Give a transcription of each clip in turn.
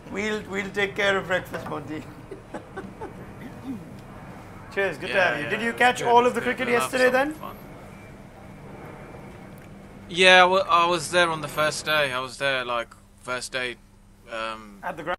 We'll take care of breakfast, Monty. Cheers, good to have you. Did you catch all of the cricket yesterday then? Yeah, well, I was there on the first day. I was there like first day. At the ground?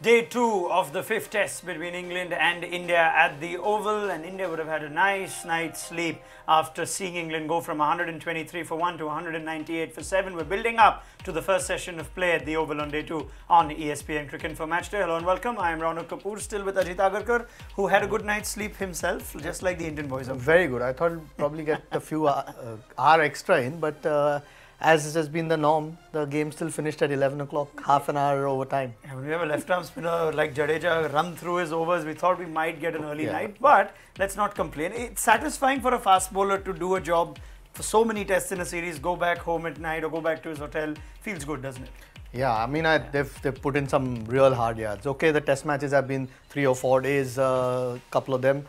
Day 2 of the 5th test between England and India at the Oval, and India would have had a nice night's sleep after seeing England go from 123 for 1 to 198 for 7. We're building up to the first session of play at the Oval on day 2 on ESPN Cricket for Matchday. Hello and welcome. I am Raunak Kapoor, still with Ajit Agarkar, who had a good night's sleep himself, just like the Indian boys. Very good. I thought we'd probably get a few hour extra in, but as has been the norm, the game still finished at 11 o'clock, half an hour over time. Yeah, when we have a left-arm spinner like Jadeja run through his overs, we thought we might get an early night, but let's not complain. It's satisfying for a fast bowler to do a job for so many tests in a series, go back home at night or go back to his hotel. Feels good, doesn't it? Yeah, I mean, they've put in some real hard yards. Okay, the test matches have been 3 or 4 days, a couple of them.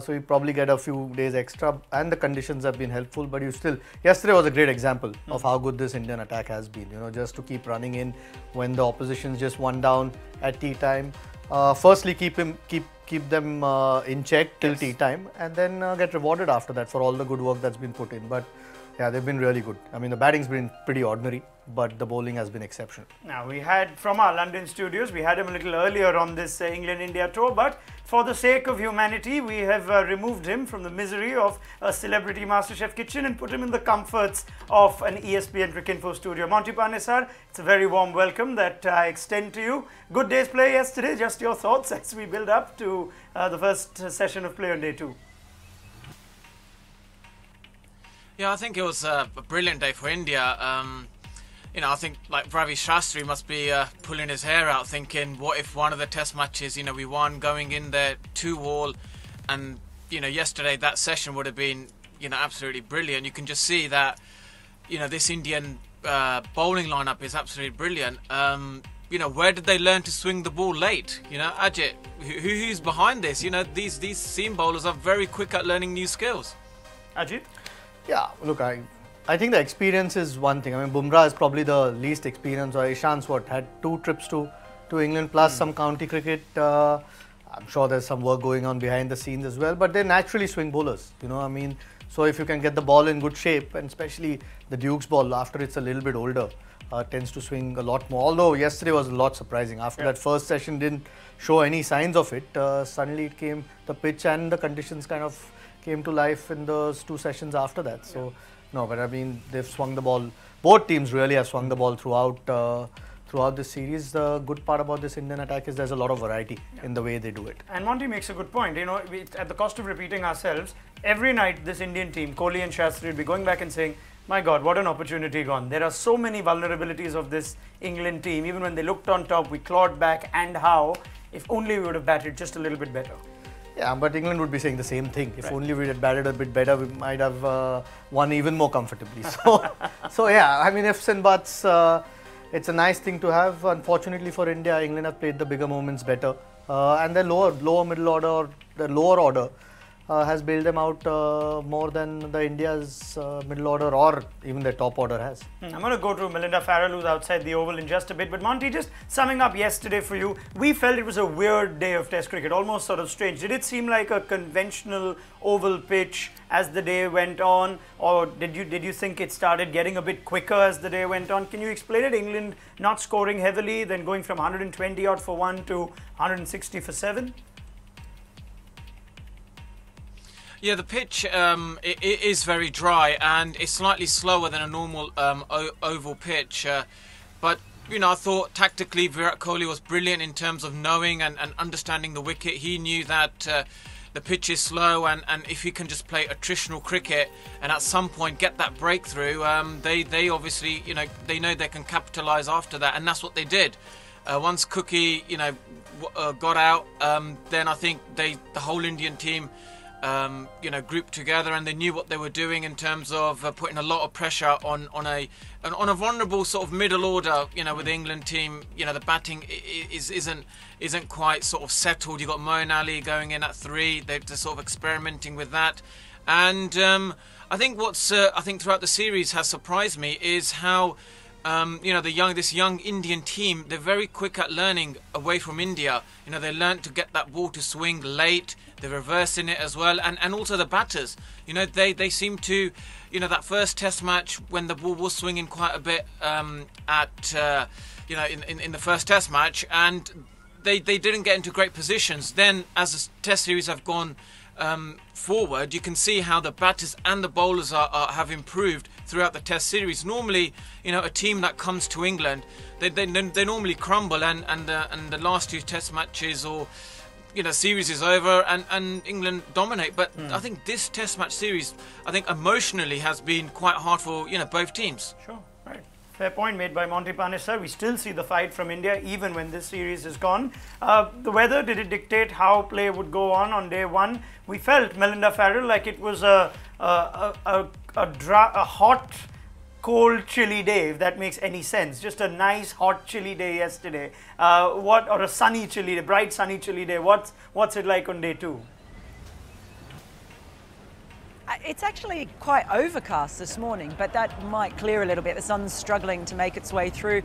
So you probably get a few days extra, and the conditions have been helpful, but you still, yesterday was a great example of how good this Indian attack has been, you know, just to keep running in when the opposition's just one down at tea time. Firstly, keep them in check till tea time, and then get rewarded after that for all the good work that's been put in. But yeah, they've been really good. I mean, the batting's been pretty ordinary, but the bowling has been exceptional. Now, we had from our London studios, we had him a little earlier on this England-India tour, but for the sake of humanity, we have removed him from the misery of a celebrity MasterChef kitchen and put him in the comforts of an ESPN Cricket Info studio. Monty Panesar, it's a very warm welcome that I extend to you. Good day's play yesterday, just your thoughts as we build up to the first session of play on day 2. Yeah, I think it was a brilliant day for India. You know, I think like Ravi Shastri must be pulling his hair out, thinking, what if one of the test matches, you know, we won going in there 2-all, and you know, yesterday that session would have been, you know, absolutely brilliant. You can just see that, you know, this Indian bowling lineup is absolutely brilliant. You know, where did they learn to swing the ball late? You know, Ajit, who's behind this? You know, these seam bowlers are very quick at learning new skills. Ajit? Yeah, look, I think the experience is one thing. I mean, Bumrah is probably the least experienced, or Ishant's had 2 trips to England plus some county cricket. I'm sure there's some work going on behind the scenes as well, but they're naturally swing bowlers, you know, I mean, so if you can get the ball in good shape, and especially the Duke's ball after it's a little bit older, tends to swing a lot more. Although yesterday was a lot surprising. After that first session didn't show any signs of it, suddenly it came, the pitch and the conditions kind of came to life in those 2 sessions after that. So, no, but I mean, they've swung the ball. Both teams really have swung the ball throughout this series. The good part about this Indian attack is there's a lot of variety in the way they do it. And Monty makes a good point. You know, at the cost of repeating ourselves, every night this Indian team, Kohli and Shastri, will be going back and saying, my God, what an opportunity gone. There are so many vulnerabilities of this England team. Even when they looked on top, we clawed back, and how. If only we would have batted just a little bit better. Yeah, but England would be saying the same thing. If only we had batted a bit better, we might have won even more comfortably. So yeah, I mean, ifs and buts, it's a nice thing to have. Unfortunately for India, England have played the bigger moments better. And their lower middle order, or the lower order, has bailed them out more than the India's middle order or even their top order has. I'm going to go to Melinda Farrell, who's outside the Oval, in just a bit. But Monty, just summing up yesterday for you, we felt it was a weird day of Test cricket, almost sort of strange. Did it seem like a conventional Oval pitch as the day went on, or did you think it started getting a bit quicker as the day went on? Can you explain it? England not scoring heavily, then going from 120 odd for 1 to 160 for 7? Yeah, the pitch it is very dry, and it's slightly slower than a normal oval pitch. But, you know, I thought tactically Virat Kohli was brilliant in terms of knowing and understanding the wicket. He knew that the pitch is slow, and if he can just play attritional cricket and at some point get that breakthrough, they obviously, they know they can capitalise after that, and that's what they did. Once Cookie, got out, then I think the whole Indian team, grouped together, and they knew what they were doing in terms of putting a lot of pressure on a vulnerable sort of middle order. With the England team, the batting isn't quite sort of settled. You got Moeen Ali going in at 3. They're sort of experimenting with that, and I think I think throughout the series has surprised me is how. This young Indian team, they're very quick at learning away from India. They learned to get that ball to swing late. They're reversing it as well, and also the batters. They seem to, that first Test match when the ball was swinging quite a bit in the first Test match, and they didn't get into great positions. Then as the Test series have gone forward, you can see how the batters and the bowlers have improved throughout the Test series. Normally, a team that comes to England, they normally crumble, and the last 2 Test matches or series is over, and England dominate. But I think this Test match series, I think emotionally has been quite hard for both teams. Sure, right. Fair point made by Monty Panis, sir. We still see the fight from India even when this series is gone. The weather, did it dictate how play would go on day 1? We felt, Melinda Farrell, like it was a hot, cold, chilly day, if that makes any sense. Just a nice, hot, chilly day yesterday. Or a sunny, chilly day, bright, sunny, chilly day. What's it like on day 2? It's actually quite overcast this morning, but that might clear a little bit. The sun's struggling to make its way through.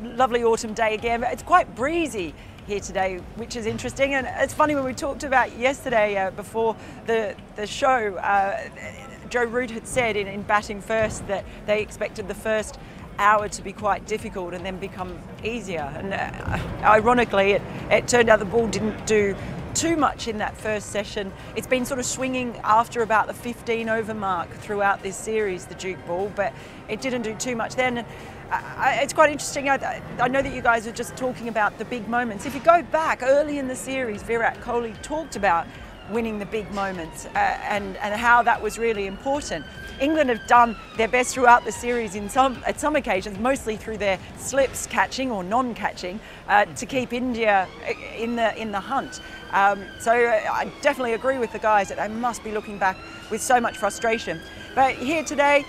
Lovely autumn day again, but it's quite breezy here today, which is interesting. And it's funny, when we talked about yesterday before the show, Joe Root had said in batting first that they expected the first hour to be quite difficult and then become easier. And ironically, it turned out the ball didn't do too much in that first session. It's been sort of swinging after about the 15 over mark throughout this series, the Duke ball, but it didn't do too much then. It's quite interesting. I know that you guys are just talking about the big moments. If you go back early in the series, Virat Kohli talked about winning the big moments and how that was really important. England have done their best throughout the series at some occasions, mostly through their slips catching or non-catching, to keep India in the hunt. So I definitely agree with the guys that they must be looking back with so much frustration. But here today,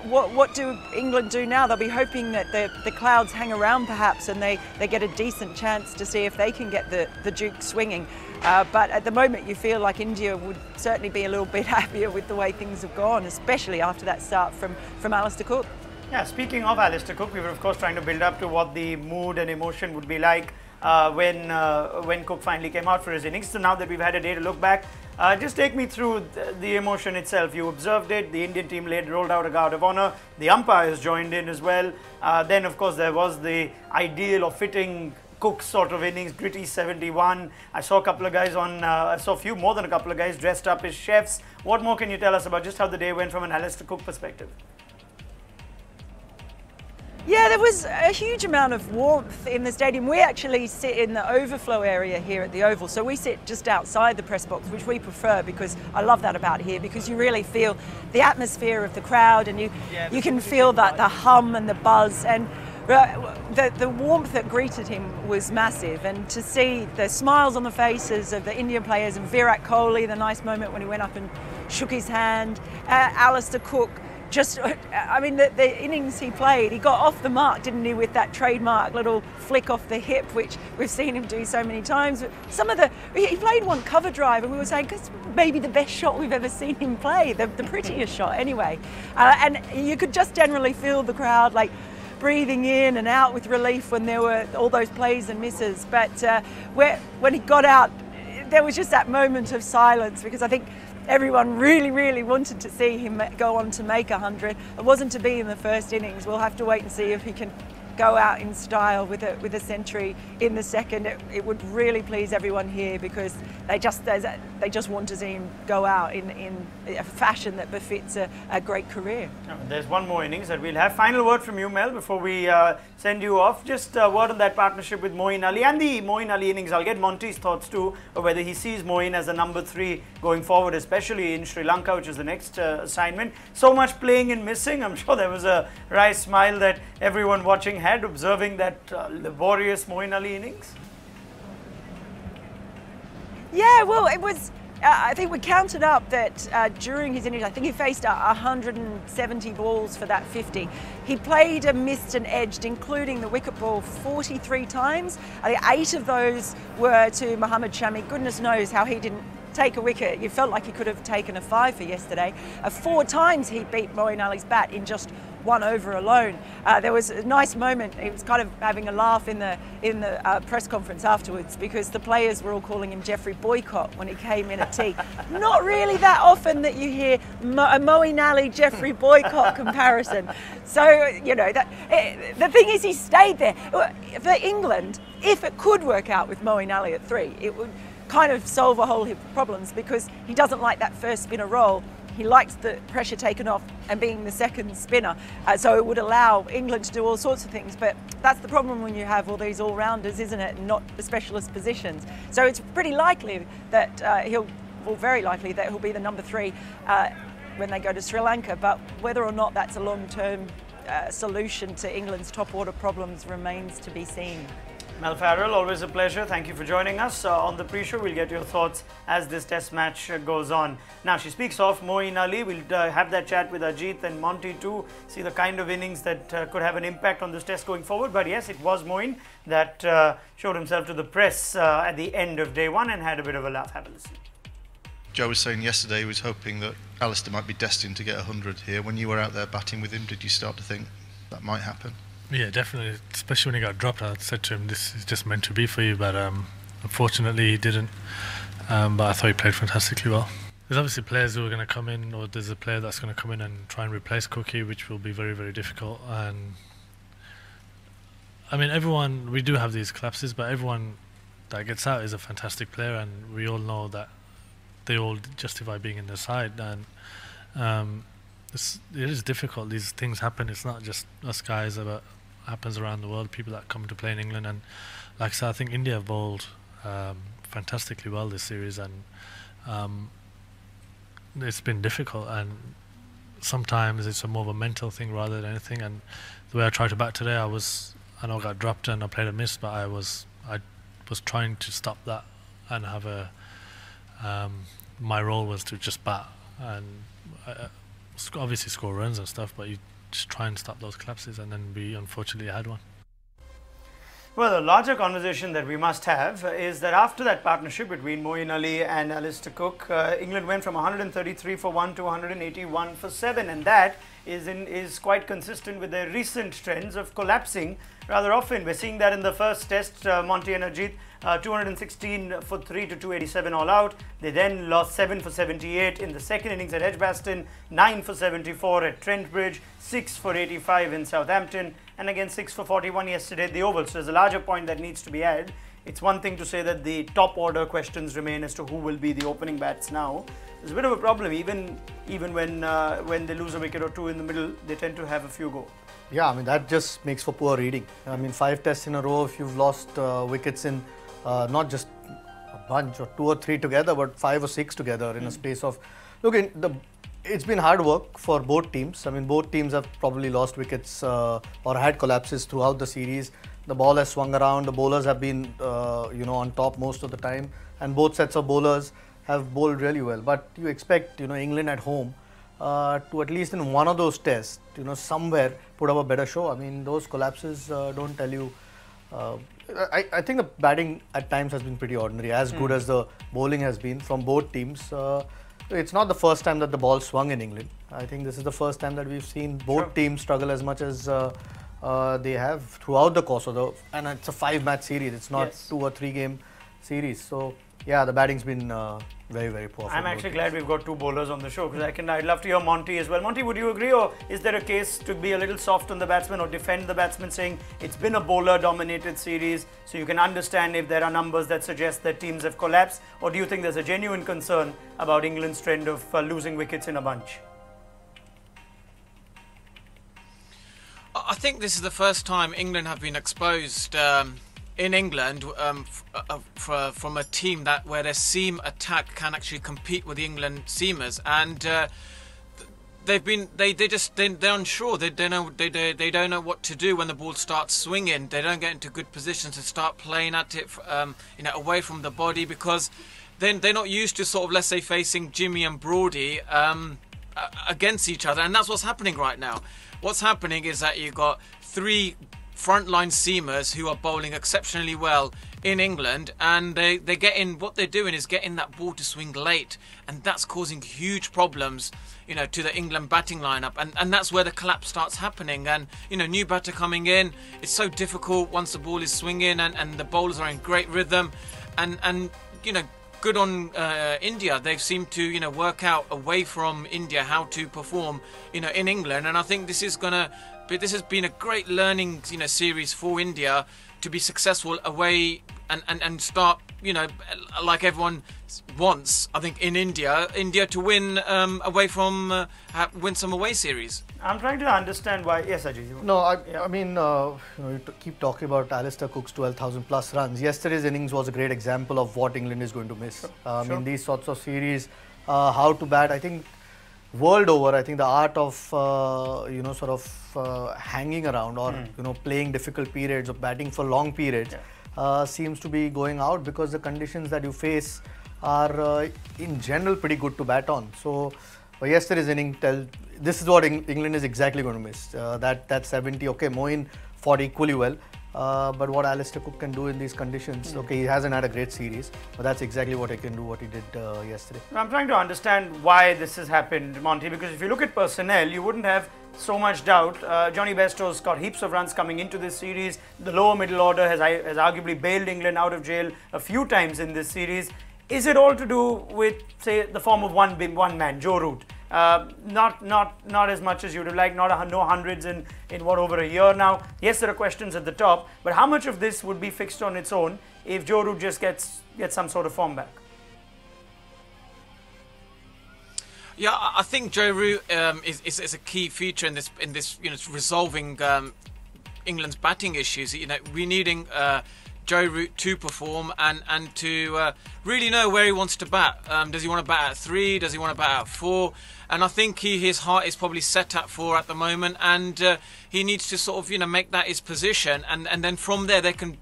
what do England do now? They'll be hoping that the clouds hang around perhaps, and they get a decent chance to see if they can get the Duke swinging. But at the moment you feel like India would certainly be a little bit happier with the way things have gone, especially after that start from Alistair Cook. Yeah, speaking of Alistair Cook, we were of course trying to build up to what the mood and emotion would be like when Cook finally came out for his innings. So now that we've had a day to look back, just take me through the emotion itself. You observed it, the Indian team rolled out a guard of honour, the umpires joined in as well. Then of course there was the ideal or fitting Cook's sort of innings, gritty 71. I saw a couple of guys I saw more than a couple of guys dressed up as chefs. What more can you tell us about just how the day went from an Alistair Cook perspective? Yeah, there was a huge amount of warmth in the stadium. We actually sit in the overflow area here at the Oval, so we sit just outside the press box, which we prefer because I love that about here, because you really feel the atmosphere of the crowd, and you can feel that the hum and the buzz, and the warmth that greeted him was massive. And to see the smiles on the faces of the Indian players and Virat Kohli, the nice moment when he went up and shook his hand, Alistair Cook. The innings he played, he got off the mark, didn't he, with that trademark little flick off the hip, which we've seen him do so many times. He played one cover drive, and we were saying, because maybe the best shot we've ever seen him play, the prettiest shot anyway. And you could just generally feel the crowd like breathing in and out with relief when there were all those plays and misses. But when he got out, there was just that moment of silence, because I think everyone really, really wanted to see him go on to make 100. It wasn't to be in the first innings. We'll have to wait and see if he can go out in style with a century in the second, it would really please everyone here, because they just want to see him go out in a fashion that befits a great career. There's one more innings that we'll have. Final word from you, Mel, before we send you off. Just a word on that partnership with Moeen Ali and the Moeen Ali innings. I'll get Monty's thoughts too, of whether he sees Moeen as a number 3 going forward, especially in Sri Lanka, which is the next assignment. So much playing and missing. I'm sure there was a wry smile that everyone watching had, observing that laborious Moeen Ali innings. Yeah, well, it was. I think we counted up that during his innings, I think he faced 170 balls for that 50. He played and missed and edged, including the wicket ball, 43 times. I think 8 of those were to Mohammad Shami. Goodness knows how he didn't take a wicket. You felt like he could have taken a 5 for yesterday. 4 times he beat Moeen Ali's bat in just 1 over alone. There was a nice moment. He was kind of having a laugh in the press conference afterwards, because the players were all calling him Jeffrey Boycott when he came in at tea. Not really that often that you hear a Moeen Ali Jeffrey Boycott comparison. So you know the thing is, he stayed there. For England, if it could work out with Moeen Ali at 3, it would kind of solve a whole heap of problems, because he doesn't like that first spinner role. He likes the pressure taken off and being the second spinner, so it would allow England to do all sorts of things. But that's the problem when you have all these all-rounders, isn't it, and not the specialist positions. So it's pretty likely that very likely that he'll be the number 3 when they go to Sri Lanka. But whether or not that's a long-term solution to England's top order problems remains to be seen. Mel Farrell, always a pleasure. Thank you for joining us. On the pre-show, we'll get your thoughts as this test match goes on. Now, she speaks of Moeen Ali. We'll have that chat with Ajit and Monty too, see the kind of innings that could have an impact on this test going forward. But yes, it was Moeen that showed himself to the press at the end of day 1 and had a bit of a laugh. Have a listen. Joe was saying yesterday he was hoping that Alistair might be destined to get 100 here. When you were out there batting with him, did you start to think that might happen? Yeah, definitely. Especially when he got dropped, I said to him, "This is just meant to be for you." But unfortunately, he didn't. But I thought he played fantastically well. There's obviously players who are going to come in, or there's a player that's going to come in and try and replace Cookie, which will be very, very difficult. And I mean, we do have these collapses, but everyone that gets out is a fantastic player, and we all know that they all justify being in the side. And it is difficult. These things happen. It's not just us guys, but happens around the world. People that come to play in England, and like I said, I think India have bowled fantastically well this series, and it's been difficult. And sometimes it's more of a mental thing rather than anything. And the way I tried to bat today, I know I got dropped and I played a miss, but I was trying to stop that and have my role was to just bat and obviously score runs and stuff, but you just try and stop those collapses, and then we unfortunately had one. Well, a larger conversation that we must have is that after that partnership between Moeen Ali and Alistair Cook, England went from 133 for 1 to 181 for 7, and that is quite consistent with their recent trends of collapsing rather often. We're seeing that in the first test, Monty and Ajit, 216 for 3 to 287 all out. They then lost 7 for 78 in the second innings at Edgbaston, 9 for 74 at Trent Bridge, 6 for 85 in Southampton, and again 6 for 41 yesterday at the Oval. So there's a larger point that needs to be added. It's one thing to say that the top order questions remain as to who will be the opening bats now. There's a bit of a problem even when they lose a wicket or two in the middle, they tend to have a few go. Yeah, I mean that just makes for poor reading. I mean 5 tests in a row, if you've lost wickets in not just a bunch or 2 or 3 together, but 5 or 6 together in a space of... Look, it's been hard work for both teams. I mean, both teams have probably lost wickets or had collapses throughout the series. The ball has swung around. The bowlers have been, on top most of the time, and both sets of bowlers have bowled really well. But you expect, England at home to at least in one of those tests, somewhere put up a better show. I mean, those collapses don't tell you. I think the batting at times has been pretty ordinary, as good as the bowling has been from both teams. It's not the first time that the ball swung in England. I think this is the first time that we've seen both teams struggle as much as they have throughout the course of and it's a 5-match series. It's not 2 or 3 game series. So yeah, the batting's been very, very poor. I'm actually glad we've got two bowlers on the show because I'd love to hear Monty as well. Monty, would you agree, or is there a case to be a little soft on the batsman or defend the batsman, saying it's been a bowler-dominated series, so you can understand if there are numbers that suggest that teams have collapsed, or do you think there's a genuine concern about England's trend of losing wickets in a bunch? I think this is the first time England have been exposed in England from a team where their seam attack can actually compete with the England seamers, and they're unsure. They don't know what to do when the ball starts swinging. They don't get into good positions to start playing at it, away from the body, because then they're not used to sort of, let's say, facing Jimmy and Brody against each other, and that's what's happening right now. What's happening is that you've got three frontline seamers who are bowling exceptionally well in England, and what they're doing is getting that ball to swing late, and that's causing huge problems, to the England batting lineup, and that's where the collapse starts happening. And new batter coming in, it's so difficult once the ball is swinging, and the bowlers are in great rhythm, and good on India. They've seemed to work out away from India how to perform in England, and I think this has been a great learning series for India to be successful away and start like everyone wants, I think, in India to win away from win some away series. I'm trying to understand why. Yes, Ajay. No, I mean, you keep talking about Alistair Cook's 12,000 plus runs. Yesterday's innings was a great example of what England is going to miss. In these sorts of series, how to bat. I think world over, I think the art of hanging around or playing difficult periods or batting for long periods seems to be going out, because the conditions that you face are in general pretty good to bat on. So yesterday's inning this is what England is exactly going to miss. That 70, okay, Moeen fought equally well, but what Alistair Cook can do in these conditions, okay, he hasn't had a great series, but that's exactly what he can do, what he did yesterday. I'm trying to understand why this has happened, Monty, because if you look at personnel, you wouldn't have so much doubt. Johnny Bairstow's got heaps of runs coming into this series. The lower middle order has arguably bailed England out of jail a few times in this series. Is it all to do with, say, the form of one man, Joe Root? Not as much as you'd have liked, no hundreds in what, over a year now. Yes, there are questions at the top, but how much of this would be fixed on its own if Joe Root just gets some sort of form back? Yeah, I think Joe Root is a key feature in this resolving England's batting issues. We're needing Joe Root to perform and to really know where he wants to bat. Does he want to bat at 3? Does he want to bat at 4? And I think his heart is probably set at 4 at the moment, and he needs to sort of make that his position, and then from there they can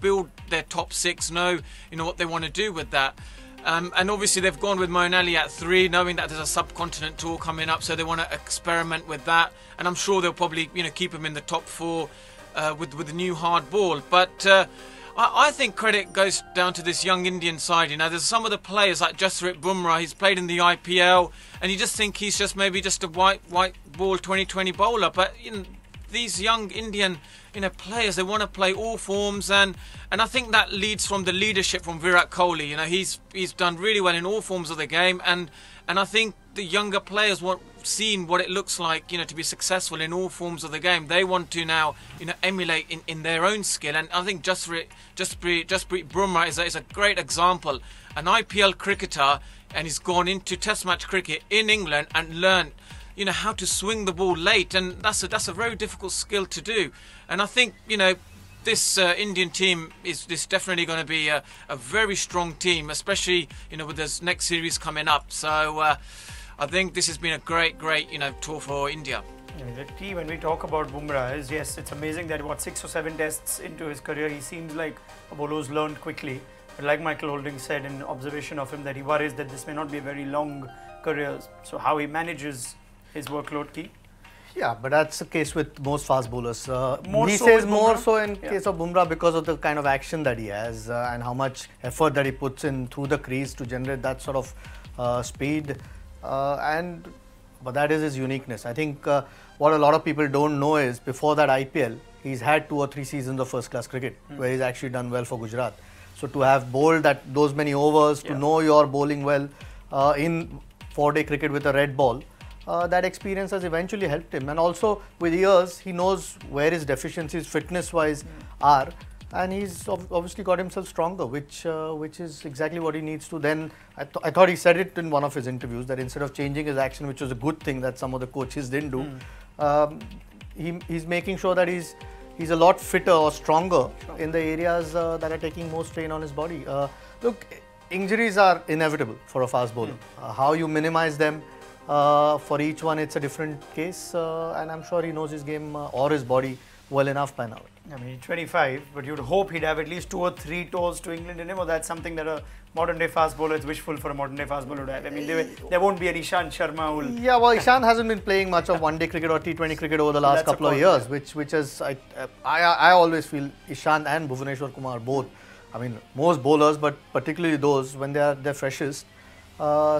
build their top 6, know what they want to do with that. And obviously they've gone with Moeen Ali at 3, knowing that there's a subcontinent tour coming up, so they want to experiment with that, and I'm sure they'll probably keep him in the top 4 with the new hard ball. But I think credit goes down to this young Indian side. There's some of the players like Jasprit Bumrah. He's played in the IPL, and you just think he's just maybe just a white ball 2020 bowler. But these young Indian players, they want to play all forms, and I think that leads from the leadership from Virat Kohli. He's done really well in all forms of the game, and I think the younger players want seen what it looks like to be successful in all forms of the game. They want to now emulate in their own skill, and I think Jasprit Bumrah is a great example, an IPL cricketer, and he's gone into test match cricket in England and learned how to swing the ball late, and that's a very difficult skill to do. And I think this Indian team is definitely going to be a very strong team, especially with this next series coming up. So I think this has been a great tour for India. The key when we talk about Bumrah is, yes, it's amazing that 6 or 7 tests into his career, he seems like a bowler who's learned quickly. But like Michael Holding said in observation of him, that he worries that this may not be a very long career. So how he manages his workload, key? Yeah, but that's the case with most fast bowlers. He says more so in case of Bumrah because of the kind of action that he has and how much effort that he puts in through the crease to generate that sort of speed. But that is his uniqueness. I think what a lot of people don't know is before that IPL, he's had 2 or 3 seasons of first-class cricket where he's actually done well for Gujarat. So to have bowled those many overs, to know you're bowling well in 4-day cricket with a red ball, that experience has eventually helped him. And also with years, he knows where his deficiencies fitness-wise are. And he's obviously got himself stronger, which is exactly what he needs to. Then I thought he said it in one of his interviews that instead of changing his action, which was a good thing that some of the coaches didn't do, he's making sure that he's a lot fitter or stronger in the areas that are taking most strain on his body. Look, injuries are inevitable for a fast bowler. How you minimize them, for each one, it's a different case, and I'm sure he knows his game or his body well enough by now. I mean, 25, but you'd hope he'd have at least 2 or 3 tours to England in him, or that's something that a modern-day fast bowler is wishful for a modern-day fast bowler to have. I mean, there won't be an Ishant Sharma who'll... Yeah, well, Ishant hasn't been playing much of one-day cricket or T20 cricket over the last couple of years, which is, I always feel Ishant and Bhuvneshwar Kumar both, I mean, most bowlers, but particularly those, when they are their freshest,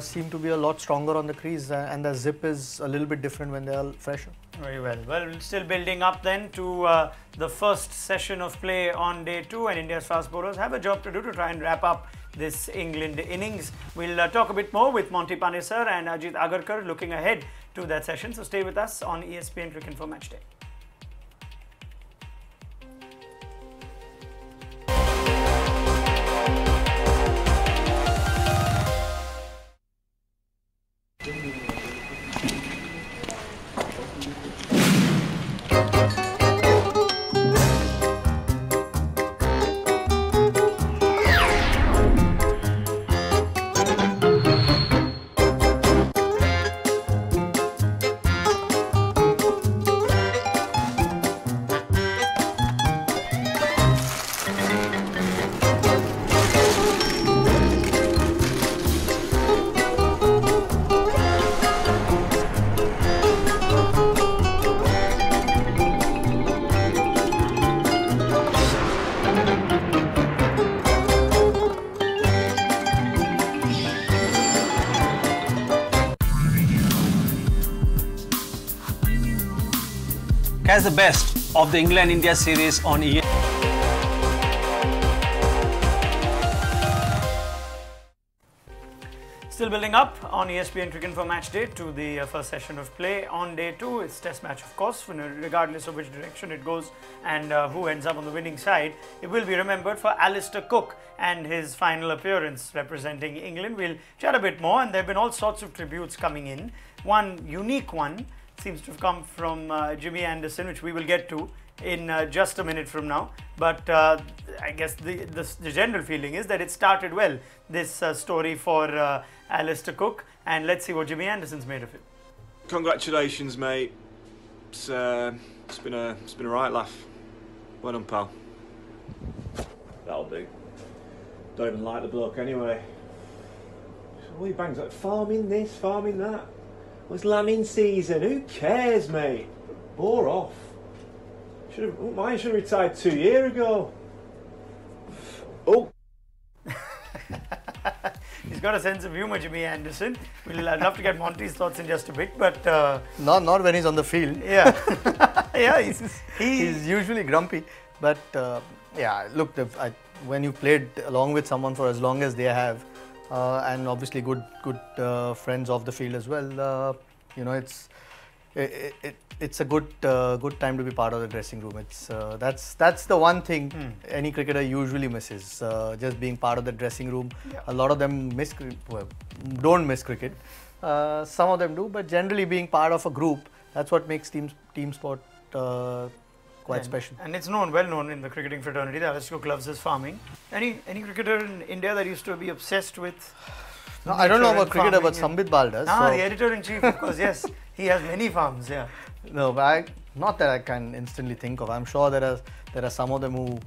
seem to be a lot stronger on the crease, and the zip is a little bit different when they are fresher. Very well. Well, still building up then to the first session of play on day 2, and India's fast bowlers have a job to do to try and wrap up this England innings. We'll talk a bit more with Monty Panesar and Ajit Agarkar looking ahead to that session. So stay with us on ESPN Cricket for Matchday. Catch the best of the England-India series on ENGvIND. Still building up on ESPN Cricket for Matchday to the first session of play on day 2. It's test match, of course, regardless of which direction it goes and who ends up on the winning side. It will be remembered for Alistair Cook and his final appearance representing England. We'll chat a bit more, and there have been all sorts of tributes coming in. One unique one seems to have come from Jimmy Anderson, which we will get to in just a minute from now. But I guess the general feeling is that it started well, this story for Alistair Cook, and let's see what Jimmy Anderson's made of it. Congratulations, mate. It's been a right laugh. Well done, pal. That'll do. Don't even like the bloke anyway. All he bangs like farming this, farming that. Well, it's lambing season. Who cares, mate? Bore off. Mine should have retired 2 years ago. Oh. He's got a sense of humour, Jimmy Anderson. I'd love to get Monty's thoughts in just a bit, but not when he's on the field. Yeah, yeah, he's usually grumpy. But yeah, look, when you played along with someone for as long as they have, and obviously good friends off the field as well, you know, it's a good time to be part of the dressing room. It's that's the one thing any cricketer usually misses, just being part of the dressing room. Yeah. A lot of them don't miss cricket. Some of them do, but generally being part of a group, that's what makes team sport quite special. And it's well known in the cricketing fraternity that Alistair Cook loves his farming. Any cricketer in India that used to be obsessed with? No, I don't know about cricketer, but Sambit Bal does. Ah, the editor-in-chief, of course, yes. He has many farms, yeah. No, but not that I can instantly think of. I'm sure there are some of them who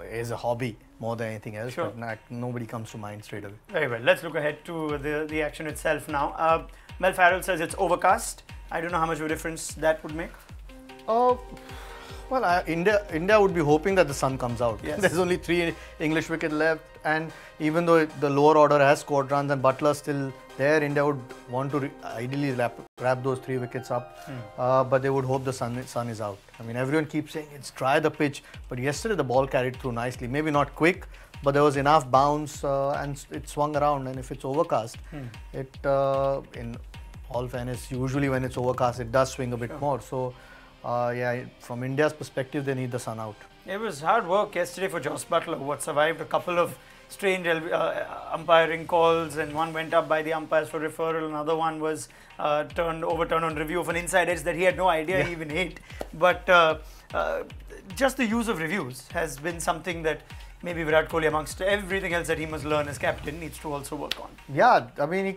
is a hobby more than anything else, sure. But nobody comes to mind straight away. Very well. Let's look ahead to the action itself now. Mel Farrell says it's overcast. I don't know how much of a difference that would make. Well, India would be hoping that the sun comes out. Yes. There's only 3 English wickets left, and even though the lower order has scored runs and Butler's still there, India would want to ideally wrap those 3 wickets up, but they would hope the sun is out. I mean, everyone keeps saying it's dry the pitch, but yesterday the ball carried through nicely. Maybe not quick, but there was enough bounce and it swung around. And if it's overcast, it in all fairness, usually when it's overcast, it does swing a bit more. So yeah, from India's perspective, they need the sun out. It was hard work yesterday for Jos Buttler, who had survived a couple of strange umpiring calls, and one went up by the umpires for referral, another one was overturned on review of an inside edge that he had no idea he even hit. But just the use of reviews has been something that maybe Virat Kohli, amongst everything else that he must learn as captain, needs to also work on. Yeah, I mean,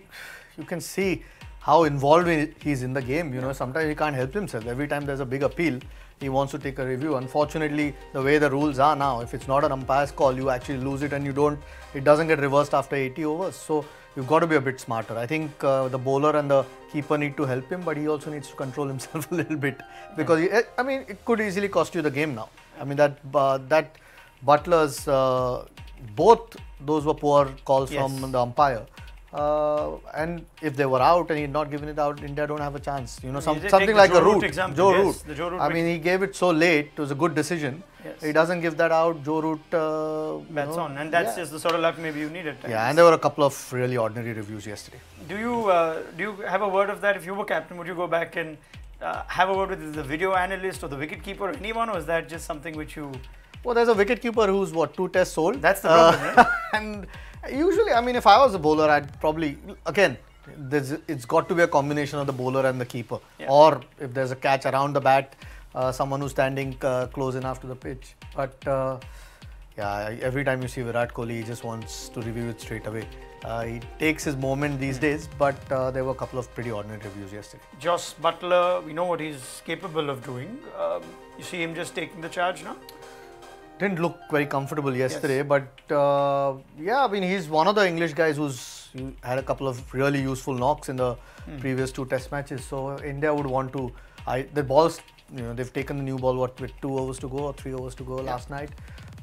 you can see how involved he's in the game. You know, sometimes he can't help himself. Every time there's a big appeal, he wants to take a review. Unfortunately, the way the rules are now, if it's not an umpire's call, you actually lose it, and it doesn't get reversed after 80 overs. So you've got to be a bit smarter. I think the bowler and the keeper need to help him, but he also needs to control himself a little bit, because I mean, it could easily cost you the game now. I mean, that Butler's both those were poor calls from the umpire. And if they were out and he'd not given it out, India don't have a chance. You know, something like a Root, Joe Root. I mean, he gave it so late. It was a good decision. He doesn't give that out. Joe Root bats on, and that's just the sort of luck maybe you need at times. Yeah, and there were a couple of really ordinary reviews yesterday. Do you have a word of that? If you were captain, would you go back and have a word with the video analyst or the wicketkeeper or anyone, or is that just something which you? Well, there's a wicketkeeper who's 2 tests old. That's the problem, right? And usually, I mean, if I was a bowler, I'd probably, again, it's got to be a combination of the bowler and the keeper. Or if there's a catch around the bat, someone who's standing close enough to the pitch. But yeah, every time you see Virat Kohli, he just wants to review it straight away. He takes his moment these days, but there were a couple of pretty ordinary reviews yesterday. Jos Buttler, we know what he's capable of doing. You see him just taking the charge now? Didn't look very comfortable yesterday, but yeah, I mean, he's one of the English guys who's had a couple of really useful knocks in the previous 2 test matches. So India would want to, the balls, you know, they've taken the new ball with 2 overs to go or 3 overs to go last night.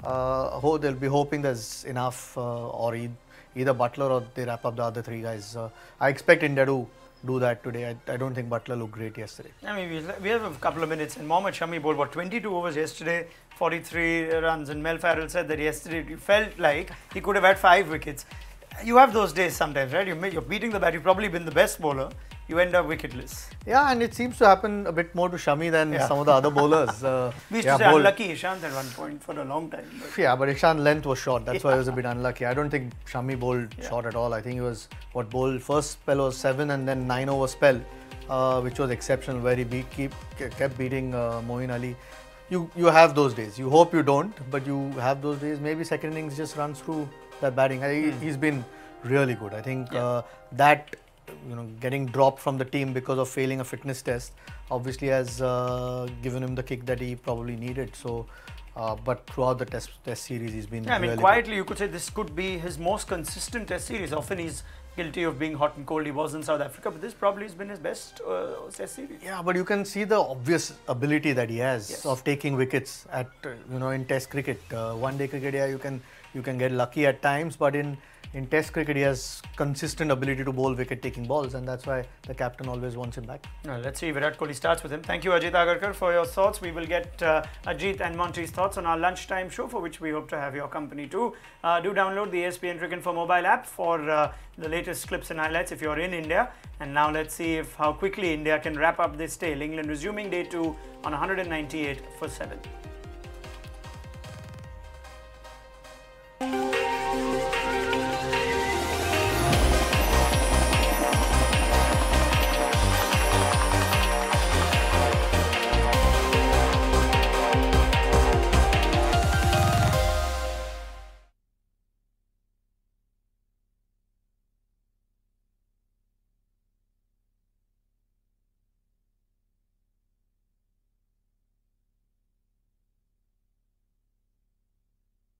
They'll be hoping there's enough, or either Buttler or they wrap up the other 3 guys. I expect India to do that today. I don't think Buttler looked great yesterday. I mean, we have a couple of minutes, and Mohammad Shami bowled 22 overs yesterday, 43 runs, and Mel Farrell said that yesterday it felt like he could have had 5 wickets. You have those days sometimes, right? You're beating the bat. You've probably been the best bowler. You end up wicketless. Yeah, and it seems to happen a bit more to Shami than some of the other bowlers. We used to say unlucky Ishant at one point for a long time. But yeah, but Ishant's length was short. That's why he was a bit unlucky. I don't think Shami bowled short at all. I think he was, bowled first spell was 7 and then 9 over spell, which was exceptional, where he kept beating Moeen Ali. You have those days. You hope you don't, but you have those days. Maybe second innings just runs through that batting. He's been really good. I think that, you know, getting dropped from the team because of failing a fitness test obviously has given him the kick that he probably needed. So, but throughout the test series, he's been. Yeah, I mean, really quietly good. you could say this could be his most consistent test series. Often he's guilty of being hot and cold. He was in South Africa, but this probably has been his best test series. Yeah, but you can see the obvious ability that he has of taking wickets at in Test cricket. One-day cricket, yeah, you can get lucky at times, but in Test cricket, he has consistent ability to bowl wicket-taking balls, and that's why the captain always wants him back. Well, let's see Virat Kohli starts with him. Thank you, Ajit Agarkar, for your thoughts. We will get Ajit and Monty's thoughts on our lunchtime show, for which we hope to have your company too. Do download the ESPN Cricket for mobile app for the latest clips and highlights if you're in India. And now let's see how quickly India can wrap up this tale. England resuming day 2 on 198 for 7.